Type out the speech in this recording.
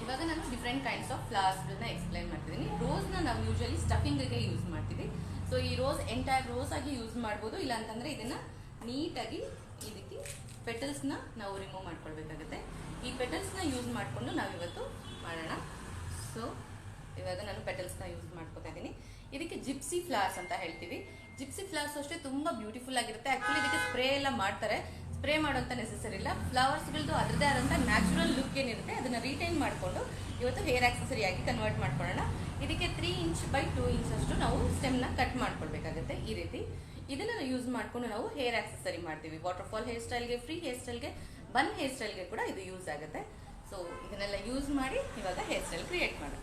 ಇವಾಗ ನಾನು different kinds of ಫ್ಲವರ್ಸ್ಗಳನ್ನ explain ಮಾಡ್ತಿದ್ದೀನಿ. ರೋಸ್ನ ನಾವು ಯೂಶಲಿ ಸ್ಟಫಿಂಗ್ಗೆ ಯೂಸ್ ಮಾಡ್ತೀವಿ. ಸೊ ಈ ರೋಸ್ ಎಂಟೈರ್ ರೋಸ್ ಆಗಿ ಯೂಸ್ ಮಾಡ್ಬೋದು, ಇಲ್ಲ ಅಂತಂದರೆ ಇದನ್ನು ನೀಟಾಗಿ ಈ ರೀತಿ ಪೆಟಲ್ಸ್ನ ನಾವು ರಿಮೂವ್ ಮಾಡ್ಕೊಳ್ಬೇಕಾಗುತ್ತೆ. ಈ ಪೆಟಲ್ಸ್ನ ಯೂಸ್ ಮಾಡಿಕೊಂಡು ನಾವಿವತ್ತು ಮಾಡೋಣ. ಸೊ ಇವಾಗ ನಾನು ಪೆಟಲ್ಸ್ನ ಯೂಸ್ ಮಾಡ್ಕೊತಾ ಇದ್ದೀನಿ. ಇದಕ್ಕೆ ಜಿಪ್ಸಿ ಫ್ಲವರ್ಸ್ ಅಂತ ಹೇಳ್ತೀವಿ. ಜಿಪ್ಸಿ ಫ್ಲವರ್ಸ್ ಅಷ್ಟೇ ತುಂಬ ಬ್ಯೂಟಿಫುಲ್ ಆಗಿರುತ್ತೆ. ಆ್ಯಕ್ಚುಲಿ ಇದಕ್ಕೆ ಸ್ಪ್ರೇ ಎಲ್ಲ ಮಾಡ್ತಾರೆ, ಸ್ಪ್ರೇ ಮಾಡೋಂಥ ನೆಸೆಸರಿ ಇಲ್ಲ. ಫ್ಲವರ್ಸ್ಗಳದ್ದು ಅದರದೇ ಆದಂಥ ನ್ಯಾಚುರಲ್ ಲುಕ್ ಏನಿರುತ್ತೆ ಅದನ್ನು ರಿಟೈನ್ ಮಾಡಿಕೊಂಡು ಇವತ್ತು ಹೇರ್ ಆಕ್ಸೆಸರಿಯಾಗಿ ಕನ್ವರ್ಟ್ ಮಾಡ್ಕೊಳ್ಳೋಣ. ಇದಕ್ಕೆ 3 ಇಂಚ್ ಬೈ 2 ಇಂಚ್ ಅಷ್ಟು ನಾವು ಸ್ಟೆಮ್ನ ಕಟ್ ಮಾಡ್ಕೊಳ್ಬೇಕಾಗುತ್ತೆ. ಈ ರೀತಿ ಇದನ್ನು ಯೂಸ್ ಮಾಡಿಕೊಂಡು ನಾವು ಹೇರ್ ಆಕ್ಸೆಸರಿ ಮಾಡ್ತೀವಿ. ವಾಟರ್ಫಾಲ್ ಹೇರ್ ಸ್ಟೈಲ್ಗೆ, ಫ್ರೀ ಹೇರ್ ಸ್ಟೈಲ್ಗೆ, ಬನ್ ಹೇರ್ ಸ್ಟೈಲ್ಗೆ ಕೂಡ ಇದು ಯೂಸ್ ಆಗುತ್ತೆ. ಸೊ ಇದನ್ನೆಲ್ಲ ಯೂಸ್ ಮಾಡಿ ಇವಾಗ ಹೇರ್ ಸ್ಟೈಲ್ ಕ್ರಿಯೇಟ್ ಮಾಡೋಣ.